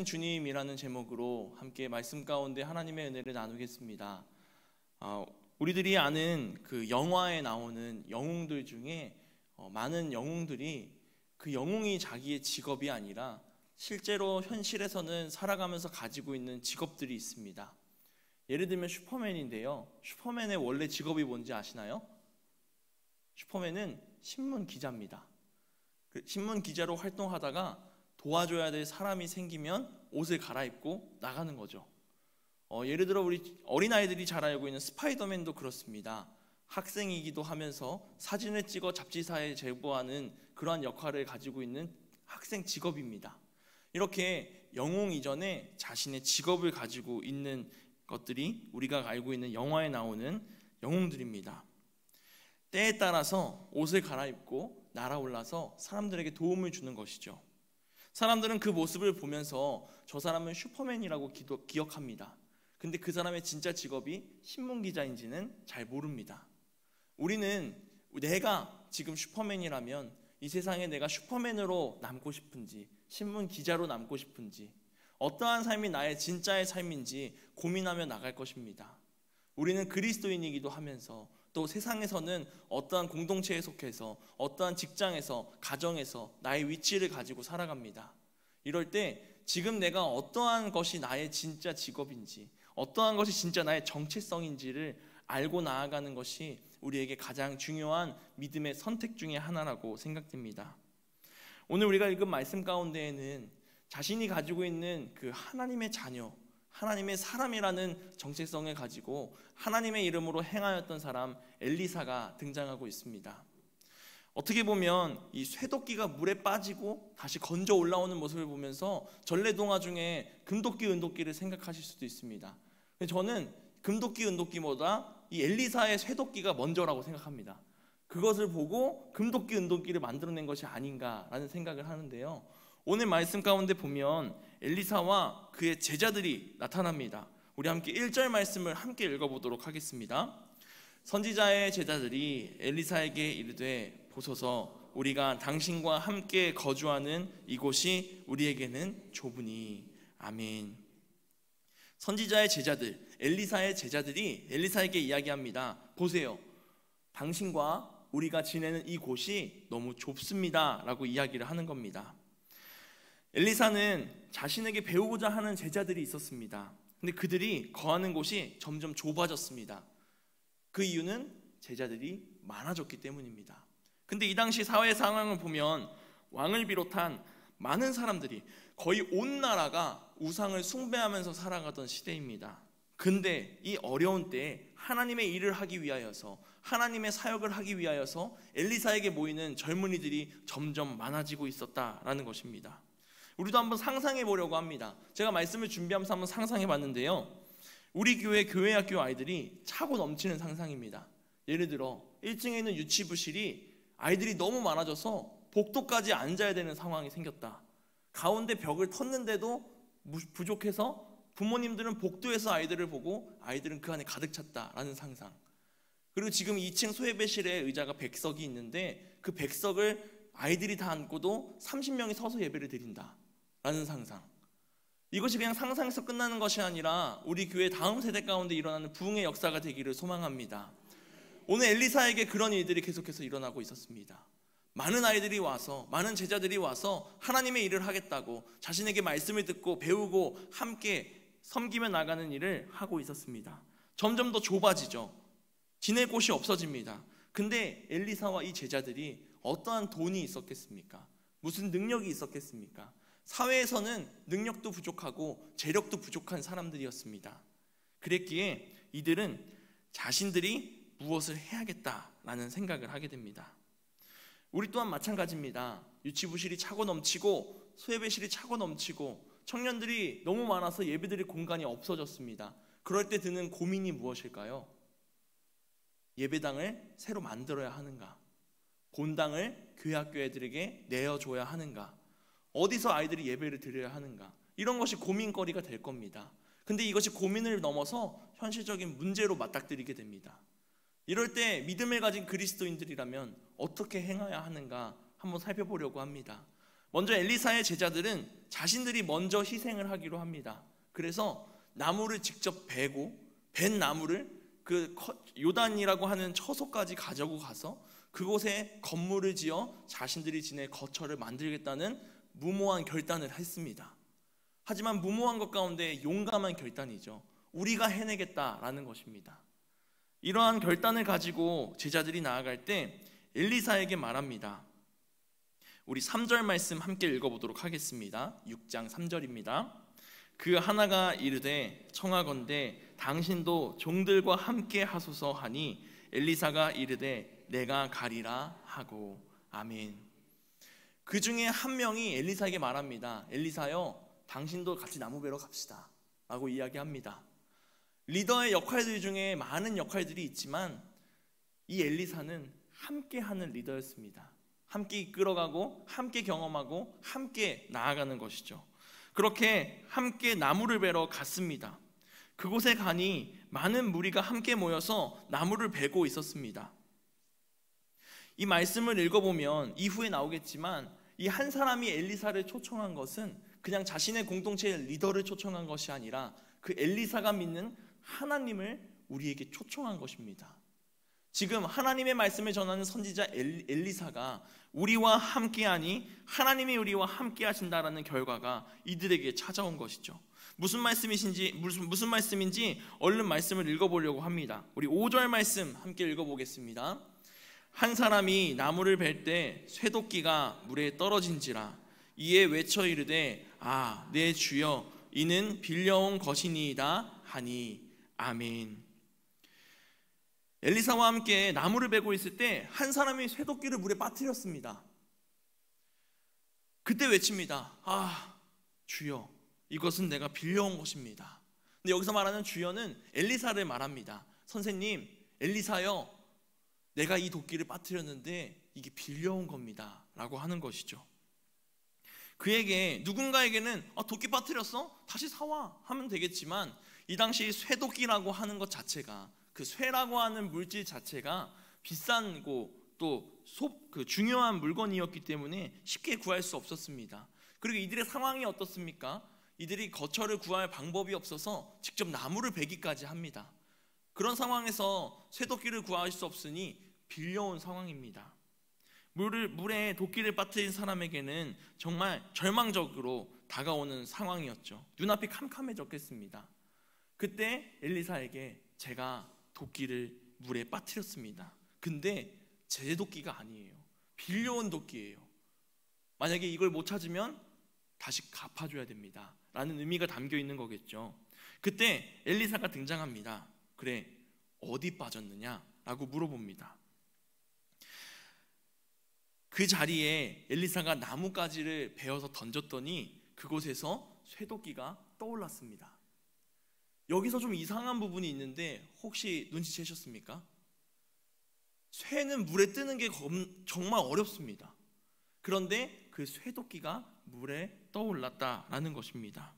주님이라는 제목으로 함께 말씀 가운데 하나님의 은혜를 나누겠습니다. 우리들이 아는 그 영화에 나오는 영웅들 중에 많은 영웅들이 그 영웅이 자기의 직업이 아니라 실제로 현실에서는 살아가면서 가지고 있는 직업들이 있습니다. 예를 들면 슈퍼맨인데요. 슈퍼맨의 원래 직업이 뭔지 아시나요? 슈퍼맨은 신문 기자입니다. 신문 기자로 활동하다가 도와줘야 될 사람이 생기면 옷을 갈아입고 나가는 거죠. 예를 들어 우리 어린아이들이 잘 알고 있는 스파이더맨도 그렇습니다. 학생이기도 하면서 사진을 찍어 잡지사에 제보하는 그러한 역할을 가지고 있는 학생 직업입니다. 이렇게 영웅 이전에 자신의 직업을 가지고 있는 것들이 우리가 알고 있는 영화에 나오는 영웅들입니다. 때에 따라서 옷을 갈아입고 날아올라서 사람들에게 도움을 주는 것이죠. 사람들은 그 모습을 보면서 저 사람은 슈퍼맨이라고 기억합니다. 근데 그 사람의 진짜 직업이 신문기자인지는 잘 모릅니다. 우리는 내가 지금 슈퍼맨이라면 이 세상에 내가 슈퍼맨으로 남고 싶은지, 신문기자로 남고 싶은지, 어떠한 삶이 나의 진짜의 삶인지 고민하며 나갈 것입니다. 우리는 그리스도인이기도 하면서 또 세상에서는 어떠한 공동체에 속해서 어떠한 직장에서 가정에서 나의 위치를 가지고 살아갑니다. 이럴 때 지금 내가 어떠한 것이 나의 진짜 직업인지, 어떠한 것이 진짜 나의 정체성인지를 알고 나아가는 것이 우리에게 가장 중요한 믿음의 선택 중에 하나라고 생각됩니다. 오늘 우리가 읽은 말씀 가운데에는 자신이 가지고 있는 그 하나님의 자녀, 하나님의 사람이라는 정체성을 가지고 하나님의 이름으로 행하였던 사람 엘리사가 등장하고 있습니다. 어떻게 보면 이 쇠도끼가 물에 빠지고 다시 건져 올라오는 모습을 보면서 전래동화 중에 금도끼 은도끼를 생각하실 수도 있습니다. 저는 금도끼 은도끼보다 이 엘리사의 쇠도끼가 먼저라고 생각합니다. 그것을 보고 금도끼 은도끼를 만들어낸 것이 아닌가라는 생각을 하는데요. 오늘 말씀 가운데 보면 엘리사와 그의 제자들이 나타납니다. 우리 함께 1절 말씀을 함께 읽어보도록 하겠습니다. 선지자의 제자들이 엘리사에게 이르되 보소서 우리가 당신과 함께 거주하는 이곳이 우리에게는 좁으니. 아멘. 선지자의 제자들, 엘리사의 제자들이 엘리사에게 이야기합니다. 보세요, 당신과 우리가 지내는 이곳이 너무 좁습니다 라고 이야기를 하는 겁니다. 엘리사는 자신에게 배우고자 하는 제자들이 있었습니다. 근데 그들이 거하는 곳이 점점 좁아졌습니다. 그 이유는 제자들이 많아졌기 때문입니다. 근데 이 당시 사회 상황을 보면 왕을 비롯한 많은 사람들이, 거의 온 나라가 우상을 숭배하면서 살아가던 시대입니다. 근데 이 어려운 때에 하나님의 일을 하기 위하여서, 하나님의 사역을 하기 위하여서 엘리사에게 모이는 젊은이들이 점점 많아지고 있었다라는 것입니다. 우리도 한번 상상해 보려고 합니다. 제가 말씀을 준비하면서 한번 상상해 봤는데요. 우리 교회 학교 아이들이 차고 넘치는 상상입니다. 예를 들어 1층에 있는 유치부실이 아이들이 너무 많아져서 복도까지 앉아야 되는 상황이 생겼다. 가운데 벽을 텄는데도 부족해서 부모님들은 복도에서 아이들을 보고 아이들은 그 안에 가득 찼다라는 상상. 그리고 지금 2층 소예배실에 의자가 100석이 있는데 그 100석을 아이들이 다 앉고도 30명이 서서 예배를 드린다 라는 상상. 이것이 그냥 상상에서 끝나는 것이 아니라 우리 교회 다음 세대 가운데 일어나는 부흥의 역사가 되기를 소망합니다. 오늘 엘리사에게 그런 일들이 계속해서 일어나고 있었습니다. 많은 아이들이 와서, 많은 제자들이 와서 하나님의 일을 하겠다고 자신에게 말씀을 듣고 배우고 함께 섬기며 나가는 일을 하고 있었습니다. 점점 더 좁아지죠. 지낼 곳이 없어집니다. 근데 엘리사와 이 제자들이 어떠한 돈이 있었겠습니까? 무슨 능력이 있었겠습니까? 사회에서는 능력도 부족하고 재력도 부족한 사람들이었습니다. 그랬기에 이들은 자신들이 무엇을 해야겠다라는 생각을 하게 됩니다. 우리 또한 마찬가지입니다. 유치부실이 차고 넘치고 소예배실이 차고 넘치고 청년들이 너무 많아서 예배드릴 공간이 없어졌습니다. 그럴 때 드는 고민이 무엇일까요? 예배당을 새로 만들어야 하는가? 본당을 교회 학교 애들에게 내어줘야 하는가? 어디서 아이들이 예배를 드려야 하는가? 이런 것이 고민거리가 될 겁니다. 근데 이것이 고민을 넘어서 현실적인 문제로 맞닥뜨리게 됩니다. 이럴 때 믿음을 가진 그리스도인들이라면 어떻게 행해야 하는가 한번 살펴보려고 합니다. 먼저 엘리사의 제자들은 자신들이 먼저 희생을 하기로 합니다. 그래서 나무를 직접 베고 벤 나무를 그 요단이라고 하는 처소까지 가지고 가서 그곳에 건물을 지어 자신들이 지낼 거처를 만들겠다는 무모한 결단을 했습니다. 하지만 무모한 것 가운데 용감한 결단이죠. 우리가 해내겠다라는 것입니다. 이러한 결단을 가지고 제자들이 나아갈 때 엘리사에게 말합니다. 우리 3절 말씀 함께 읽어보도록 하겠습니다. 6장 3절입니다. 그 하나가 이르되 청하건대 당신도 종들과 함께 하소서 하니 엘리사가 이르되 내가 가리라 하고. 아멘. 그 중에 한 명이 엘리사에게 말합니다. 엘리사여, 당신도 같이 나무 베러 갑시다 라고 이야기합니다. 리더의 역할들 중에 많은 역할들이 있지만 이 엘리사는 함께하는 리더였습니다. 함께 이끌어가고 함께 경험하고 함께 나아가는 것이죠. 그렇게 함께 나무를 베러 갔습니다. 그곳에 가니 많은 무리가 함께 모여서 나무를 베고 있었습니다. 이 말씀을 읽어보면 이후에 나오겠지만 이 한 사람이 엘리사를 초청한 것은 그냥 자신의 공동체의 리더를 초청한 것이 아니라 그 엘리사가 믿는 하나님을 우리에게 초청한 것입니다. 지금 하나님의 말씀을 전하는 선지자 엘리사가 우리와 함께하니 하나님이 우리와 함께 하신다라는 결과가 이들에게 찾아온 것이죠. 무슨 말씀인지 얼른 말씀을 읽어보려고 합니다. 우리 5절 말씀 함께 읽어보겠습니다. 한 사람이 나무를 벨 때 쇠도끼가 물에 떨어진지라 이에 외쳐 이르되 아, 내 주여, 이는 빌려온 것이니이다 하니. 아멘. 엘리사와 함께 나무를 베고 있을 때 한 사람이 쇠도끼를 물에 빠뜨렸습니다. 그때 외칩니다. 아, 주여, 이것은 내가 빌려온 것입니다. 근데 여기서 말하는 주여는 엘리사를 말합니다. 선생님, 엘리사여, 내가 이 도끼를 빠뜨렸는데 이게 빌려온 겁니다 라고 하는 것이죠. 그에게 누군가에게는 도끼 빠뜨렸어? 다시 사와 하면 되겠지만 이 당시 쇠도끼라고 하는 것 자체가, 그 쇠라고 하는 물질 자체가 비싼고 또 중요한 물건이었기 때문에 쉽게 구할 수 없었습니다. 그리고 이들의 상황이 어떻습니까? 이들이 거처를 구할 방법이 없어서 직접 나무를 베기까지 합니다. 그런 상황에서 쇠도끼를 구할 수 없으니 빌려온 상황입니다. 물에 도끼를 빠뜨린 사람에게는 정말 절망적으로 다가오는 상황이었죠. 눈앞이 캄캄해졌겠습니다. 그때 엘리사에게 제가 도끼를 물에 빠뜨렸습니다. 근데 제 도끼가 아니에요. 빌려온 도끼예요. 만약에 이걸 못 찾으면 다시 갚아줘야 됩니다 라는 의미가 담겨 있는 거겠죠. 그때 엘리사가 등장합니다. 그래, 어디 빠졌느냐 라고 물어봅니다. 그 자리에 엘리사가 나뭇가지를 베어서 던졌더니 그곳에서 쇠도끼가 떠올랐습니다. 여기서 좀 이상한 부분이 있는데 혹시 눈치채셨습니까? 쇠는 물에 뜨는 게 정말 어렵습니다. 그런데 그 쇠도끼가 물에 떠올랐다라는 것입니다.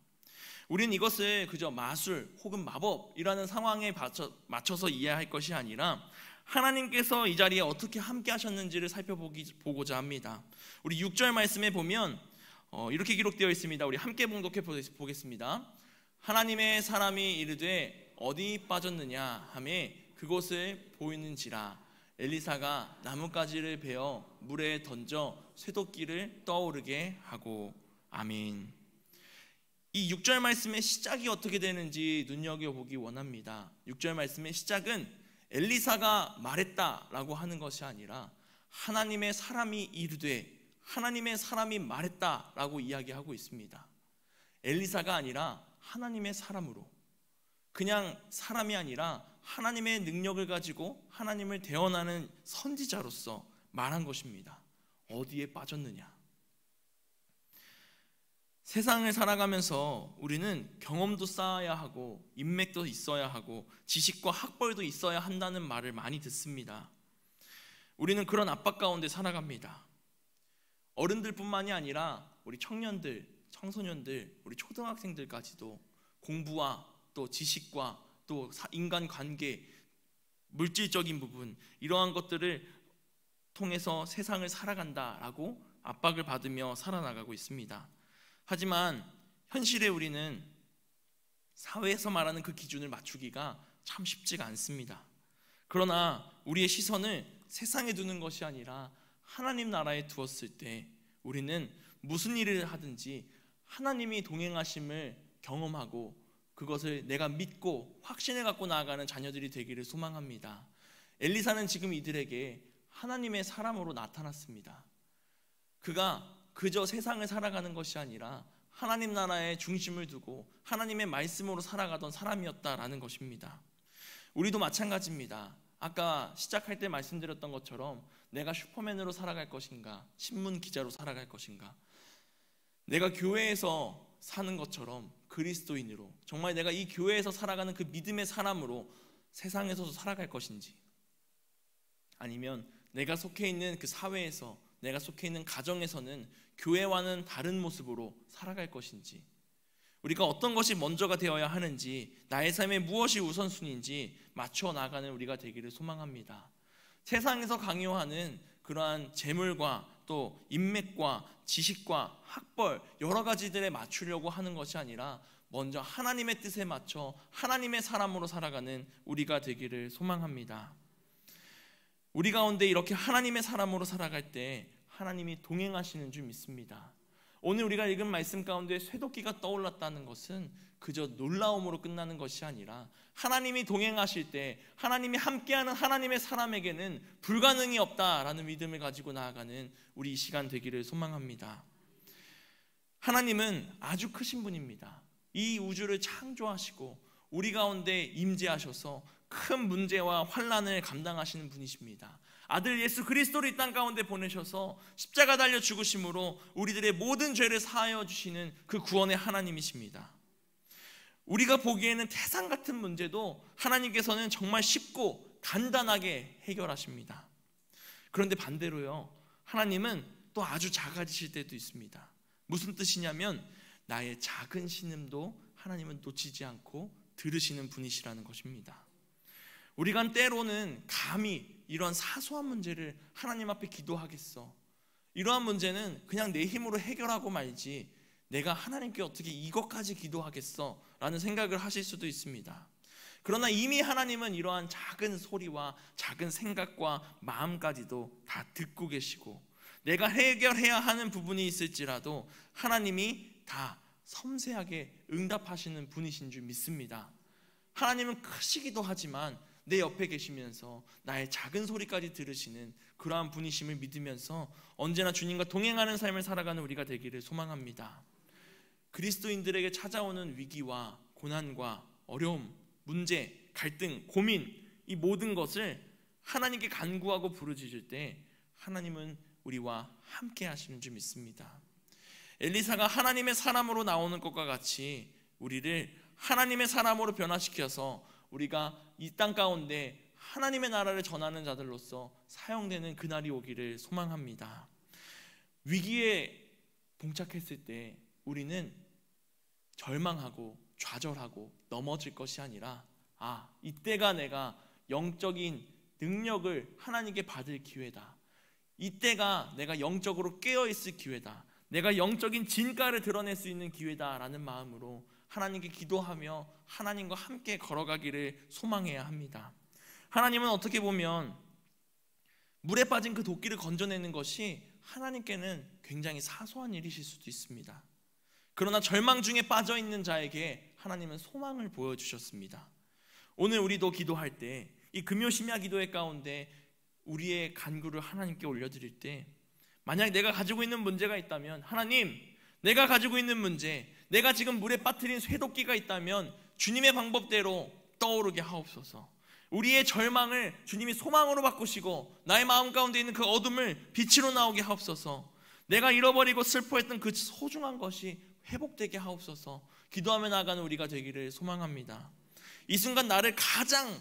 우리는 이것을 그저 마술 혹은 마법이라는 상황에 맞춰서 이해할 것이 아니라 하나님께서 이 자리에 어떻게 함께 하셨는지를 살펴보고자 합니다. 우리 6절 말씀에 보면 이렇게 기록되어 있습니다. 우리 함께 봉독해 보겠습니다. 하나님의 사람이 이르되 어디 빠졌느냐 하매 그곳을 보이는지라 엘리사가 나뭇가지를 베어 물에 던져 쇠도끼를 떠오르게 하고. 아멘. 이 6절 말씀의 시작이 어떻게 되는지 눈여겨보기 원합니다. 6절 말씀의 시작은 엘리사가 말했다라고 하는 것이 아니라 하나님의 사람이 이르되 하나님의 사람이 말했다라고 이야기하고 있습니다. 엘리사가 아니라 하나님의 사람으로, 그냥 사람이 아니라 하나님의 능력을 가지고 하나님을 대언하는 선지자로서 말한 것입니다. 어디에 빠졌느냐? 세상을 살아가면서 우리는 경험도 쌓아야 하고 인맥도 있어야 하고 지식과 학벌도 있어야 한다는 말을 많이 듣습니다. 우리는 그런 압박 가운데 살아갑니다. 어른들뿐만이 아니라 우리 청년들, 청소년들, 우리 초등학생들까지도 공부와 또 지식과 또 인간관계, 물질적인 부분, 이러한 것들을 통해서 세상을 살아간다라고 압박을 받으며 살아나가고 있습니다. 하지만 현실에 우리는 사회에서 말하는 그 기준을 맞추기가 참 쉽지가 않습니다. 그러나 우리의 시선을 세상에 두는 것이 아니라 하나님 나라에 두었을 때 우리는 무슨 일을 하든지 하나님이 동행하심을 경험하고 그것을 내가 믿고 확신을 갖고 나아가는 자녀들이 되기를 소망합니다. 엘리사는 지금 이들에게 하나님의 사람으로 나타났습니다. 그가 그저 세상을 살아가는 것이 아니라 하나님 나라에 중심을 두고 하나님의 말씀으로 살아가던 사람이었다라는 것입니다. 우리도 마찬가지입니다. 아까 시작할 때 말씀드렸던 것처럼 내가 슈퍼맨으로 살아갈 것인가, 신문 기자로 살아갈 것인가, 내가 교회에서 사는 것처럼 그리스도인으로 정말 내가 이 교회에서 살아가는 그 믿음의 사람으로 세상에서도 살아갈 것인지, 아니면 내가 속해 있는 그 사회에서, 내가 속해 있는 가정에서는 교회와는 다른 모습으로 살아갈 것인지, 우리가 어떤 것이 먼저가 되어야 하는지, 나의 삶에 무엇이 우선순위인지 맞춰 나가는 우리가 되기를 소망합니다. 세상에서 강요하는 그러한 재물과 또 인맥과 지식과 학벌 여러 가지들에 맞추려고 하는 것이 아니라 먼저 하나님의 뜻에 맞춰 하나님의 사람으로 살아가는 우리가 되기를 소망합니다. 우리 가운데 이렇게 하나님의 사람으로 살아갈 때 하나님이 동행하시는 줄 믿습니다. 오늘 우리가 읽은 말씀 가운데 쇠도끼가 떠올랐다는 것은 그저 놀라움으로 끝나는 것이 아니라 하나님이 동행하실 때 하나님이 함께하는 하나님의 사람에게는 불가능이 없다라는 믿음을 가지고 나아가는 우리 이 시간 되기를 소망합니다. 하나님은 아주 크신 분입니다. 이 우주를 창조하시고 우리 가운데 임재하셔서 큰 문제와 환난을 감당하시는 분이십니다. 아들 예수 그리스도를 이 땅 가운데 보내셔서 십자가 달려 죽으심으로 우리들의 모든 죄를 사하여 주시는 그 구원의 하나님이십니다. 우리가 보기에는 태산 같은 문제도 하나님께서는 정말 쉽고 간단하게 해결하십니다. 그런데 반대로요, 하나님은 또 아주 작아지실 때도 있습니다. 무슨 뜻이냐면 나의 작은 신음도 하나님은 놓치지 않고 들으시는 분이시라는 것입니다. 우리가 때로는 감히 이런 사소한 문제를 하나님 앞에 기도하겠어, 이러한 문제는 그냥 내 힘으로 해결하고 말지 내가 하나님께 어떻게 이것까지 기도하겠어 라는 생각을 하실 수도 있습니다. 그러나 이미 하나님은 이러한 작은 소리와 작은 생각과 마음까지도 다 듣고 계시고 내가 해결해야 하는 부분이 있을지라도 하나님이 다 섬세하게 응답하시는 분이신 줄 믿습니다. 하나님은 크시기도 하지만 내 옆에 계시면서 나의 작은 소리까지 들으시는 그러한 분이심을 믿으면서 언제나 주님과 동행하는 삶을 살아가는 우리가 되기를 소망합니다. 그리스도인들에게 찾아오는 위기와 고난과 어려움, 문제, 갈등, 고민, 이 모든 것을 하나님께 간구하고 부르짖을 때 하나님은 우리와 함께 하시는 줄 믿습니다. 엘리사가 하나님의 사람으로 나오는 것과 같이 우리를 하나님의 사람으로 변화시켜서 우리가 이 땅 가운데 하나님의 나라를 전하는 자들로서 사용되는 그날이 오기를 소망합니다. 위기에 봉착했을 때 우리는 절망하고 좌절하고 넘어질 것이 아니라 이때가 내가 영적인 능력을 하나님께 받을 기회다, 이때가 내가 영적으로 깨어있을 기회다, 내가 영적인 진가를 드러낼 수 있는 기회다라는 마음으로 하나님께 기도하며 하나님과 함께 걸어가기를 소망해야 합니다. 하나님은 어떻게 보면 물에 빠진 그 도끼를 건져내는 것이 하나님께는 굉장히 사소한 일이실 수도 있습니다. 그러나 절망 중에 빠져있는 자에게 하나님은 소망을 보여주셨습니다. 오늘 우리도 기도할 때 이 금요심야 기도회 가운데 우리의 간구를 하나님께 올려드릴 때 만약 내가 가지고 있는 문제가 있다면 하나님, 내가 가지고 있는 문제, 내가 지금 물에 빠뜨린 쇠도끼가 있다면 주님의 방법대로 떠오르게 하옵소서. 우리의 절망을 주님이 소망으로 바꾸시고 나의 마음 가운데 있는 그 어둠을 빛으로 나오게 하옵소서. 내가 잃어버리고 슬퍼했던 그 소중한 것이 회복되게 하옵소서. 기도하며 나아가는 우리가 되기를 소망합니다. 이 순간 나를 가장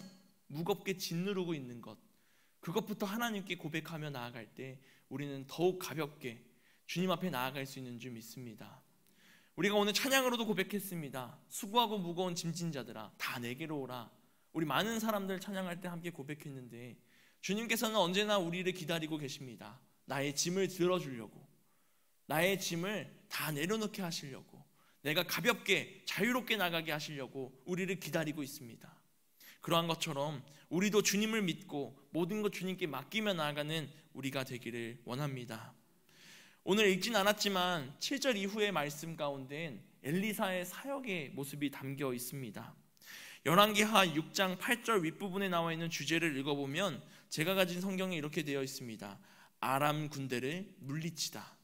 무겁게 짓누르고 있는 것, 그것부터 하나님께 고백하며 나아갈 때 우리는 더욱 가볍게 주님 앞에 나아갈 수 있는 줄 믿습니다. 우리가 오늘 찬양으로도 고백했습니다. 수고하고 무거운 짐진 자들아 다 내게로 오라. 우리 많은 사람들 찬양할 때 함께 고백했는데 주님께서는 언제나 우리를 기다리고 계십니다. 나의 짐을 들어주려고. 나의 짐을 다 내려놓게 하시려고, 내가 가볍게 자유롭게 나가게 하시려고 우리를 기다리고 있습니다. 그러한 것처럼 우리도 주님을 믿고 모든 것 주님께 맡기며 나아가는 우리가 되기를 원합니다. 오늘 읽진 않았지만 7절 이후의 말씀 가운데엔 엘리사의 사역의 모습이 담겨 있습니다. 열왕기하 6장 8절 윗부분에 나와 있는 주제를 읽어보면 제가 가진 성경에 이렇게 되어 있습니다. 아람 군대를 물리치다.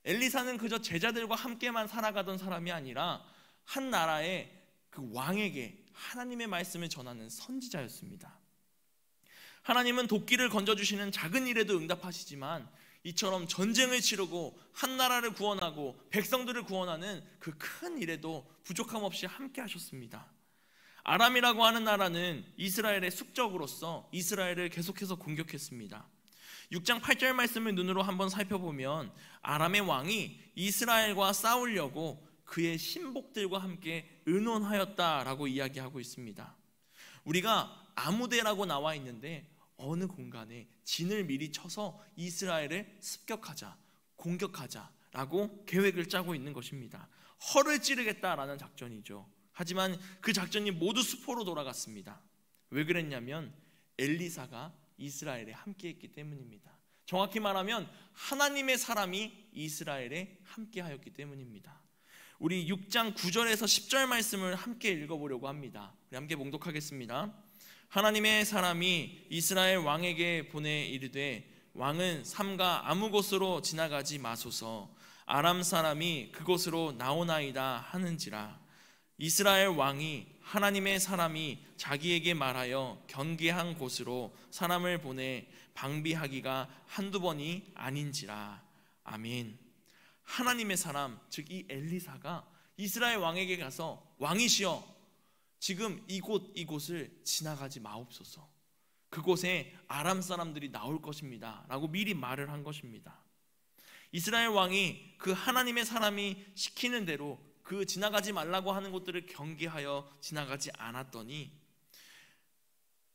엘리사는 그저 제자들과 함께만 살아가던 사람이 아니라 한 나라의 그 왕에게 하나님의 말씀을 전하는 선지자였습니다. 하나님은 도끼를 건져주시는 작은 일에도 응답하시지만 이처럼 전쟁을 치르고 한 나라를 구원하고 백성들을 구원하는 그 큰 일에도 부족함 없이 함께 하셨습니다. 아람이라고 하는 나라는 이스라엘의 숙적으로서 이스라엘을 계속해서 공격했습니다. 6장 8절 말씀을 눈으로 한번 살펴보면 아람의 왕이 이스라엘과 싸우려고 그의 신복들과 함께 의논하였다라고 이야기하고 있습니다. 우리가 아무데라고 나와 있는데 어느 공간에 진을 미리 쳐서 이스라엘을 습격하자, 공격하자라고 계획을 짜고 있는 것입니다. 허를 찌르겠다라는 작전이죠. 하지만 그 작전이 모두 수포로 돌아갔습니다. 왜 그랬냐면 엘리사가 이스라엘에 함께했기 때문입니다. 정확히 말하면 하나님의 사람이 이스라엘에 함께하였기 때문입니다. 우리 6장 9절에서 10절 말씀을 함께 읽어보려고 합니다. 우리 함께 봉독하겠습니다. 하나님의 사람이 이스라엘 왕에게 보내 이르되 왕은 삼가 아무 곳으로 지나가지 마소서. 아람 사람이 그곳으로 나오나이다 하는지라. 이스라엘 왕이 하나님의 사람이 자기에게 말하여 경계한 곳으로 사람을 보내 방비하기가 한두 번이 아닌지라. 아멘. 하나님의 사람, 즉 이 엘리사가 이스라엘 왕에게 가서 왕이시여 지금 이곳을 지나가지 마옵소서. 그곳에 아람 사람들이 나올 것입니다 라고 미리 말을 한 것입니다. 이스라엘 왕이 그 하나님의 사람이 시키는 대로 그 지나가지 말라고 하는 곳들을 경계하여 지나가지 않았더니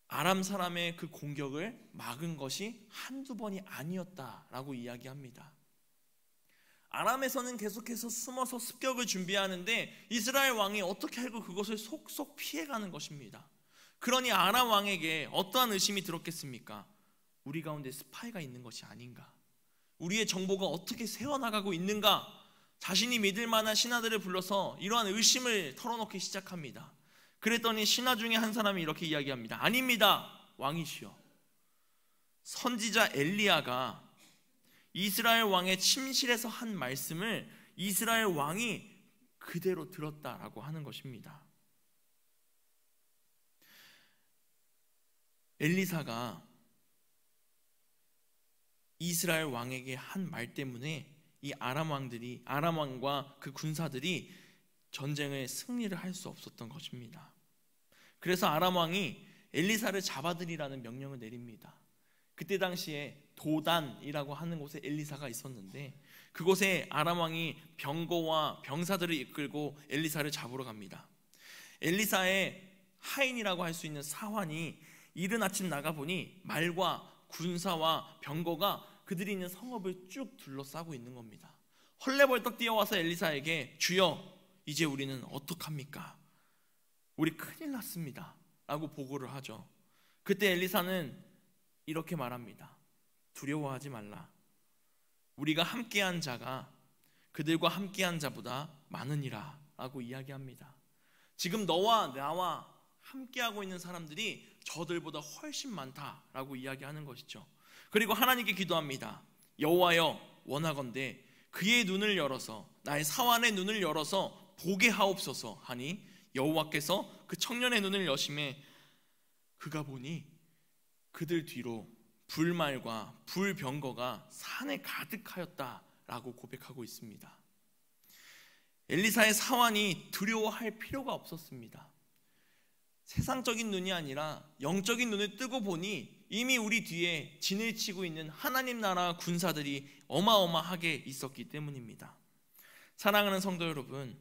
아람 사람의 그 공격을 막은 것이 한두 번이 아니었다라고 이야기합니다. 아람에서는 계속해서 숨어서 습격을 준비하는데 이스라엘 왕이 어떻게 알고 그것을 속속 피해가는 것입니다. 그러니 아람 왕에게 어떠한 의심이 들었겠습니까? 우리 가운데 스파이가 있는 것이 아닌가? 우리의 정보가 어떻게 새어나가고 있는가? 자신이 믿을 만한 신하들을 불러서 이러한 의심을 털어놓기 시작합니다. 그랬더니 신하 중에 한 사람이 이렇게 이야기합니다. 아닙니다, 왕이시여. 선지자 엘리야가 이스라엘 왕의 침실에서 한 말씀을 이스라엘 왕이 그대로 들었다라고 하는 것입니다. 엘리사가 이스라엘 왕에게 한 말 때문에 이 아람 왕과 그 군사들이 전쟁의 승리를 할 수 없었던 것입니다. 그래서 아람 왕이 엘리사를 잡아들이라는 명령을 내립니다. 그때 당시에 도단이라고 하는 곳에 엘리사가 있었는데 그곳에 아람 왕이 병거와 병사들을 이끌고 엘리사를 잡으러 갑니다. 엘리사의 하인이라고 할 수 있는 사환이 이른 아침 나가보니 말과 군사와 병거가 그들이 있는 성읍을 쭉 둘러싸고 있는 겁니다. 헐레벌떡 뛰어와서 엘리사에게 주여 이제 우리는 어떡합니까? 우리 큰일 났습니다 라고 보고를 하죠. 그때 엘리사는 이렇게 말합니다. 두려워하지 말라. 우리가 함께한 자가 그들과 함께한 자보다 많으니라 라고 이야기합니다. 지금 너와 나와 함께하고 있는 사람들이 저들보다 훨씬 많다라고 이야기하는 것이죠. 그리고 하나님께 기도합니다. 여호와여 원하건대 그의 눈을 열어서 나의 사환의 눈을 열어서 보게 하옵소서 하니 여호와께서 그 청년의 눈을 여심해 그가 보니 그들 뒤로 불말과 불병거가 산에 가득하였다라고 고백하고 있습니다. 엘리사의 사환이 두려워할 필요가 없었습니다. 세상적인 눈이 아니라 영적인 눈을 뜨고 보니 이미 우리 뒤에 진을 치고 있는 하나님 나라 군사들이 어마어마하게 있었기 때문입니다. 사랑하는 성도 여러분,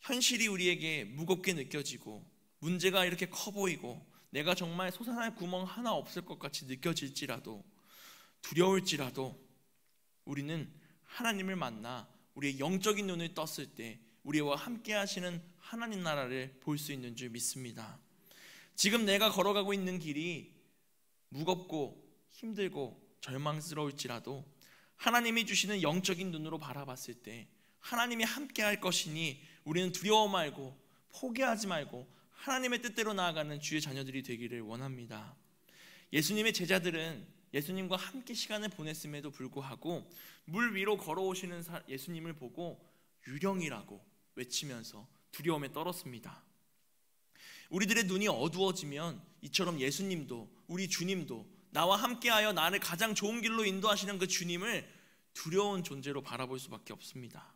현실이 우리에게 무겁게 느껴지고 문제가 이렇게 커 보이고 내가 정말 솟아날 구멍 하나 없을 것 같이 느껴질지라도 두려울지라도 우리는 하나님을 만나 우리의 영적인 눈을 떴을 때 우리와 함께 하시는 하나님 나라를 볼 수 있는 줄 믿습니다. 지금 내가 걸어가고 있는 길이 무겁고 힘들고 절망스러울지라도 하나님이 주시는 영적인 눈으로 바라봤을 때 하나님이 함께 할 것이니 우리는 두려워 말고 포기하지 말고 하나님의 뜻대로 나아가는 주의 자녀들이 되기를 원합니다. 예수님의 제자들은 예수님과 함께 시간을 보냈음에도 불구하고 물 위로 걸어오시는 예수님을 보고 유령이라고 외치면서 두려움에 떨었습니다. 우리들의 눈이 어두워지면 이처럼 예수님도 우리 주님도 나와 함께하여 나를 가장 좋은 길로 인도하시는 그 주님을 두려운 존재로 바라볼 수밖에 없습니다.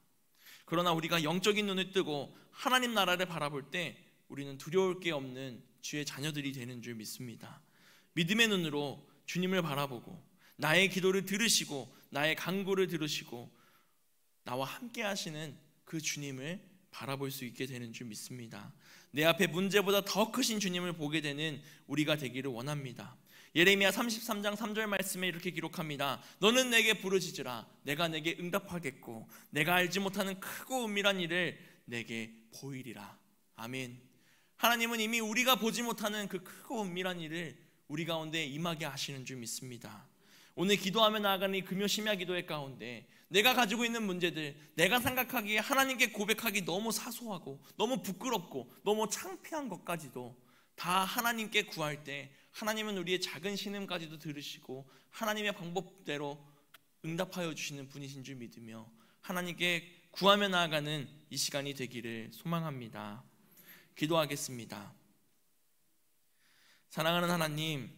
그러나 우리가 영적인 눈을 뜨고 하나님 나라를 바라볼 때 우리는 두려울 게 없는 주의 자녀들이 되는 줄 믿습니다. 믿음의 눈으로 주님을 바라보고 나의 기도를 들으시고 나의 간구를 들으시고 나와 함께 하시는 그 주님을 바라볼 수 있게 되는 줄 믿습니다. 내 앞에 문제보다 더 크신 주님을 보게 되는 우리가 되기를 원합니다. 예레미야 33장 3절 말씀에 이렇게 기록합니다. 너는 내게 부르짖으라 내가 내게 응답하겠고 내가 알지 못하는 크고 은밀한 일을 내게 보이리라. 아멘. 하나님은 이미 우리가 보지 못하는 그 크고 은밀한 일을 우리 가운데 임하게 하시는 줄 믿습니다. 오늘 기도하며 나아가는 이 금요 심야 기도회 가운데 내가 가지고 있는 문제들, 내가 생각하기에 하나님께 고백하기 너무 사소하고 너무 부끄럽고 너무 창피한 것까지도 다 하나님께 구할 때 하나님은 우리의 작은 신음까지도 들으시고 하나님의 방법대로 응답하여 주시는 분이신 줄 믿으며 하나님께 구하며 나아가는 이 시간이 되기를 소망합니다. 기도하겠습니다. 사랑하는 하나님,